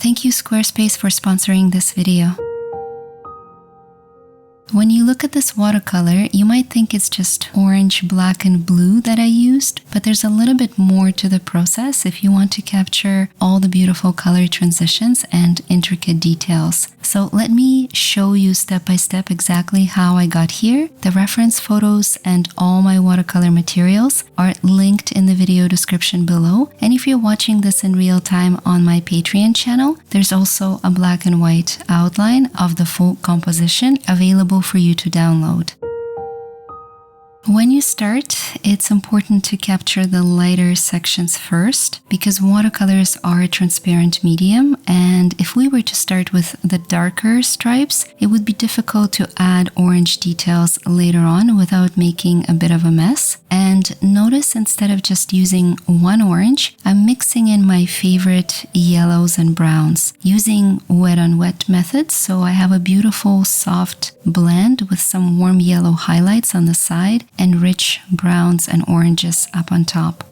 Thank you, Squarespace, for sponsoring this video. When you look at this watercolor, you might think it's just orange, black, and blue that I used, but there's a little bit more to the process if you want to capture all the beautiful color transitions and intricate details. So let me show you step by step exactly how I got here. The reference photos and all my watercolor materials are linked in the video description below. And if you're watching this in real time on my Patreon channel, there's also a black and white outline of the full composition available for you to download. When you start, it's important to capture the lighter sections first because watercolors are a transparent medium, and if we were to start with the darker stripes, it would be difficult to add orange details later on without making a bit of a mess. And notice, instead of just using one orange, I'm mixing in my favorite yellows and browns using wet on wet methods, so I have a beautiful soft blend with some warm yellow highlights on the side and rich browns and oranges up on top.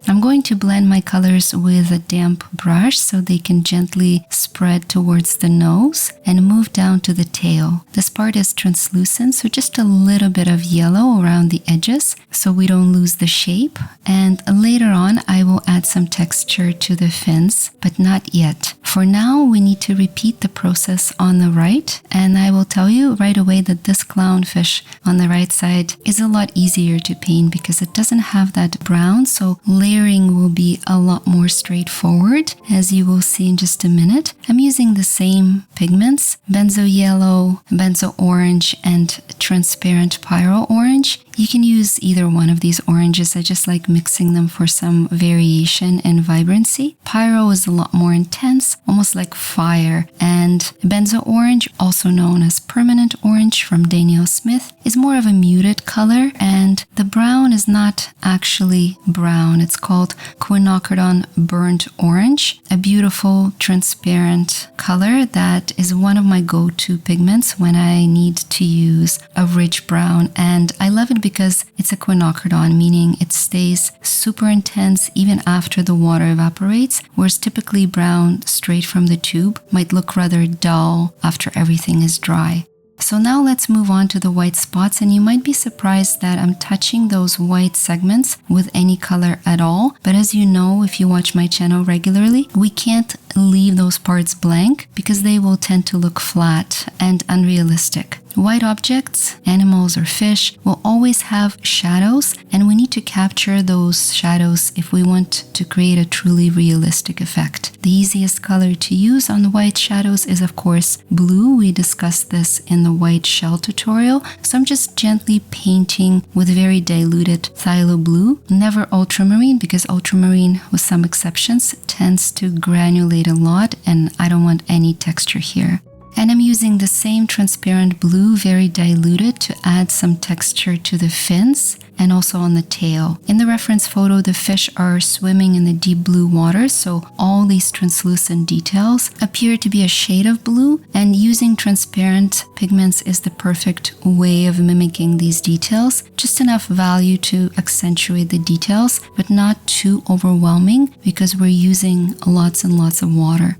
I'm going to blend my colors with a damp brush so they can gently spread towards the nose and move down to the tail. This part is translucent, so just a little bit of yellow around the edges so we don't lose the shape. And later on, I will add some texture to the fins, but not yet. For now, we need to repeat the process on the right, and I will tell you right away that this clownfish on the right side is a lot easier to paint because it doesn't have that brown, so layering will be a lot more straightforward, as you will see in just a minute. I'm using the same pigments, benzo yellow, benzo orange, and transparent pyro orange. You can use either one of these oranges. I just like mixing them for some variation and vibrancy. Pyro is a lot more intense, almost like fire, and benzo orange, also known as permanent orange from Daniel Smith, is more of a muted color, and the brown is not actually brown. It's called quinacridone burnt orange, a beautiful transparent color that is one of my go-to pigments when I need to use a rich brown, and I love it because it's a quinacridone, meaning it stays super intense even after the water evaporates, whereas typically brown straight from the tube might look rather dull after everything is dry. So now let's move on to the white spots, and you might be surprised that I'm touching those white segments with any color at all. But as you know, if you watch my channel regularly, we can't leave those parts blank because they will tend to look flat and unrealistic. White objects, animals or fish, will always have shadows, and we need to capture those shadows if we want to create a truly realistic effect. The easiest color to use on white shadows is, of course, blue. We discussed this in the white shell tutorial, so I'm just gently painting with very diluted phthalo blue, never ultramarine, because ultramarine, with some exceptions, tends to granulate a lot, and I don't want any texture here. And I'm using the same transparent blue, very diluted, to add some texture to the fins and also on the tail. In the reference photo, the fish are swimming in the deep blue water, so all these translucent details appear to be a shade of blue, and using transparent pigments is the perfect way of mimicking these details. Just enough value to accentuate the details, but not too overwhelming because we're using lots and lots of water.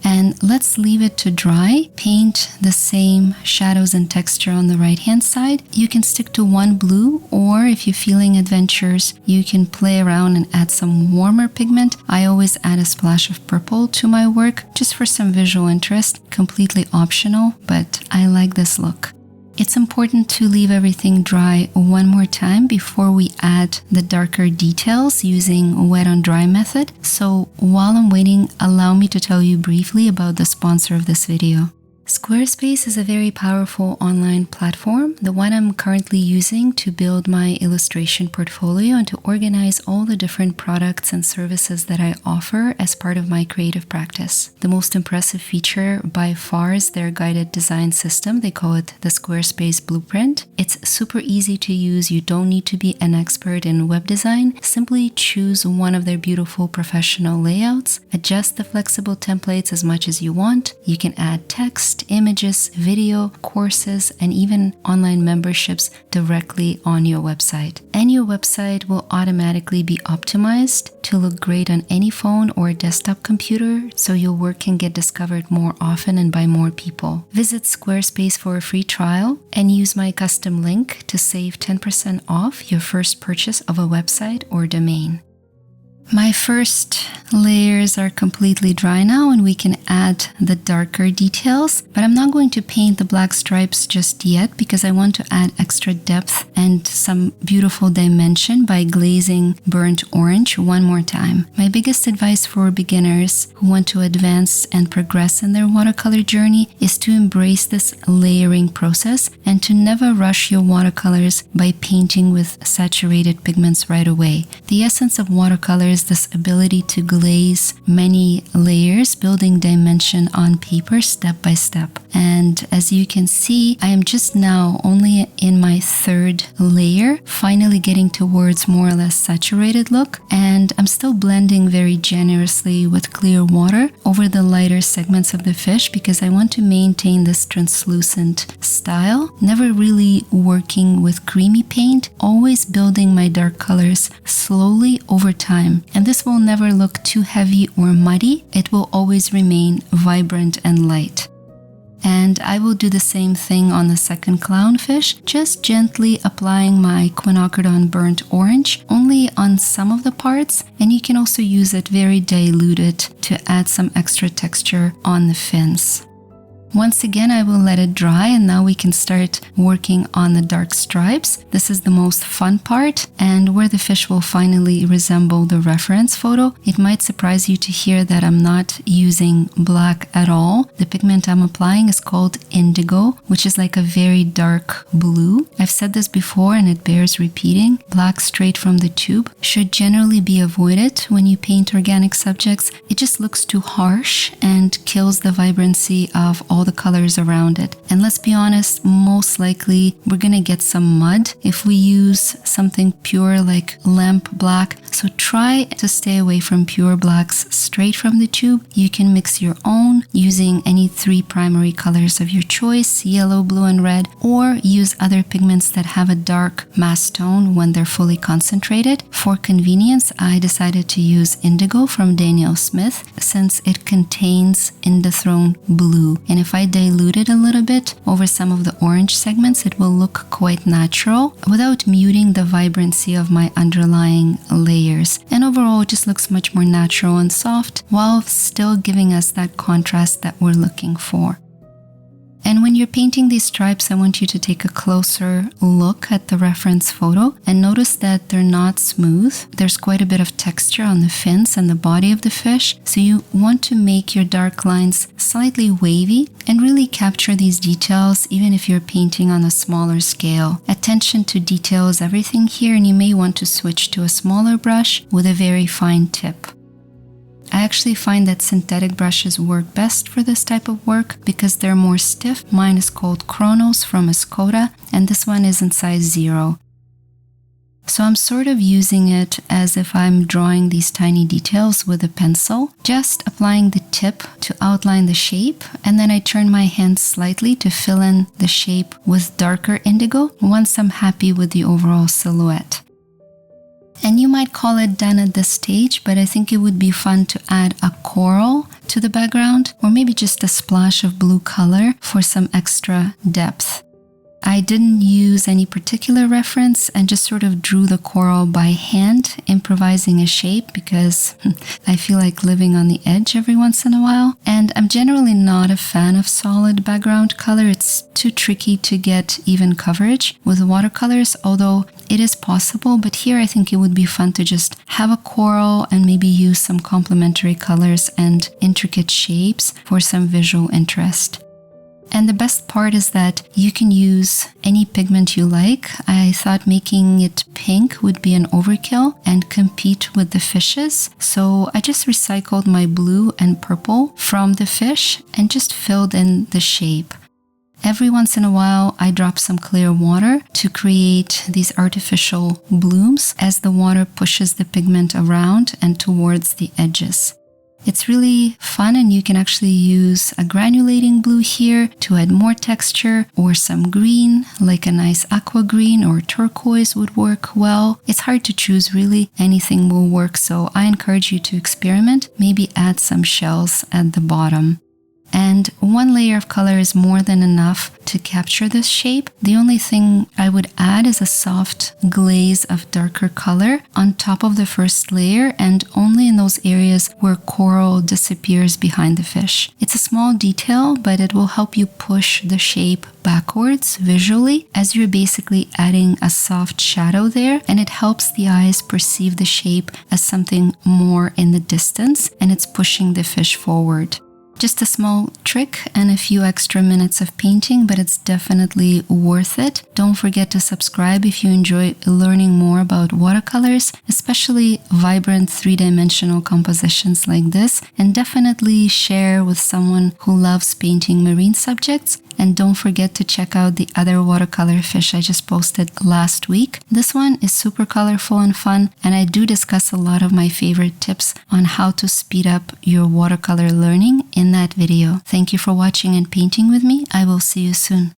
And let's leave it to dry. Paint the same shadows and texture on the right hand side. You can stick to one blue, or if you're feeling adventurous, you can play around and add some warmer pigment. I always add a splash of purple to my work just for some visual interest, completely optional, but I like this look. It's important to leave everything dry one more time before we add the darker details using wet on dry method. So while I'm waiting, allow me to tell you briefly about the sponsor of this video. Squarespace is a very powerful online platform, the one I'm currently using to build my illustration portfolio and to organize all the different products and services that I offer as part of my creative practice. The most impressive feature by far is their guided design system. They call it the Squarespace Blueprint. It's super easy to use. You don't need to be an expert in web design. Simply choose one of their beautiful professional layouts, adjust the flexible templates as much as you want. You can add text, text, images, video, courses, and even online memberships directly on your website. And your website will automatically be optimized to look great on any phone or desktop computer, so your work can get discovered more often and by more people. Visit Squarespace for a free trial and use my custom link to save 10% off your first purchase of a website or domain. My first layers are completely dry now and we can add the darker details, but I'm not going to paint the black stripes just yet because I want to add extra depth and some beautiful dimension by glazing burnt orange one more time. My biggest advice for beginners who want to advance and progress in their watercolor journey is to embrace this layering process and to never rush your watercolors by painting with saturated pigments right away. The essence of watercolors this ability to glaze many layers, building dimension on paper step by step. And as you can see, I am just now only in my third layer, finally getting towards more or less saturated look. And I'm still blending very generously with clear water over the lighter segments of the fish because I want to maintain this translucent style, never really working with creamy paint, always building my dark colors slowly over time. And this will never look too heavy or muddy. It will always remain vibrant and light. And I will do the same thing on the second clownfish, just gently applying my quinacridone burnt orange only on some of the parts, and you can also use it very diluted to add some extra texture on the fins. Once again, I will let it dry and now we can start working on the dark stripes. This is the most fun part and where the fish will finally resemble the reference photo. It might surprise you to hear that I'm not using black at all. The pigment I'm applying is called indigo, which is like a very dark blue. I've said this before and it bears repeating. Black straight from the tube should generally be avoided when you paint organic subjects. It just looks too harsh and kills the vibrancy of all the colors around it. And let's be honest, most likely we're gonna get some mud if we use something pure like lamp black. So try to stay away from pure blacks straight from the tube. You can mix your own using any 3 primary colors of your choice, yellow, blue, and red, or use other pigments that have a dark mass tone when they're fully concentrated. For convenience, I decided to use indigo from Daniel Smith since it contains indothrone blue. And if I dilute it a little bit over some of the orange segments, it will look quite natural without muting the vibrancy of my underlying layers. And overall, it just looks much more natural and soft while still giving us that contrast that we're looking for. And when you're painting these stripes, I want you to take a closer look at the reference photo and notice that they're not smooth. There's quite a bit of texture on the fins and the body of the fish. So you want to make your dark lines slightly wavy and really capture these details even if you're painting on a smaller scale. Attention to detail is everything here, and you may want to switch to a smaller brush with a very fine tip. I actually find that synthetic brushes work best for this type of work because they're more stiff. Mine is called Chronos from Escoda, and this one is in size 0. So I'm sort of using it as if I'm drawing these tiny details with a pencil, just applying the tip to outline the shape, and then I turn my hand slightly to fill in the shape with darker indigo once I'm happy with the overall silhouette. And you might call it done at this stage, but I think it would be fun to add a coral to the background, or maybe just a splash of blue color for some extra depth. I didn't use any particular reference and just sort of drew the coral by hand, improvising a shape because I feel like living on the edge every once in a while. And I'm generally not a fan of solid background color. It's too tricky to get even coverage with watercolors, although it is possible. But here I think it would be fun to just have a coral and maybe use some complementary colors and intricate shapes for some visual interest. And the best part is that you can use any pigment you like. I thought making it pink would be an overkill and compete with the fishes. So I just recycled my blue and purple from the fish and just filled in the shape. Every once in a while, I drop some clear water to create these artificial blooms as the water pushes the pigment around and towards the edges. It's really fun, and you can actually use a granulating blue here to add more texture, or some green, like a nice aqua green or turquoise would work well. It's hard to choose really, anything will work, so I encourage you to experiment, maybe add some shells at the bottom. And one layer of color is more than enough to capture this shape. The only thing I would add is a soft glaze of darker color on top of the first layer, and only in those areas where coral disappears behind the fish. It's a small detail, but it will help you push the shape backwards visually, as you're basically adding a soft shadow there, and it helps the eyes perceive the shape as something more in the distance, and it's pushing the fish forward. Just a small trick and a few extra minutes of painting, but it's definitely worth it. Don't forget to subscribe if you enjoy learning more about watercolors, especially vibrant three-dimensional compositions like this, and definitely share with someone who loves painting marine subjects. And don't forget to check out the other watercolor fish I just posted last week. This one is super colorful and fun, and I do discuss a lot of my favorite tips on how to speed up your watercolor learning in that video. Thank you for watching and painting with me. I will see you soon.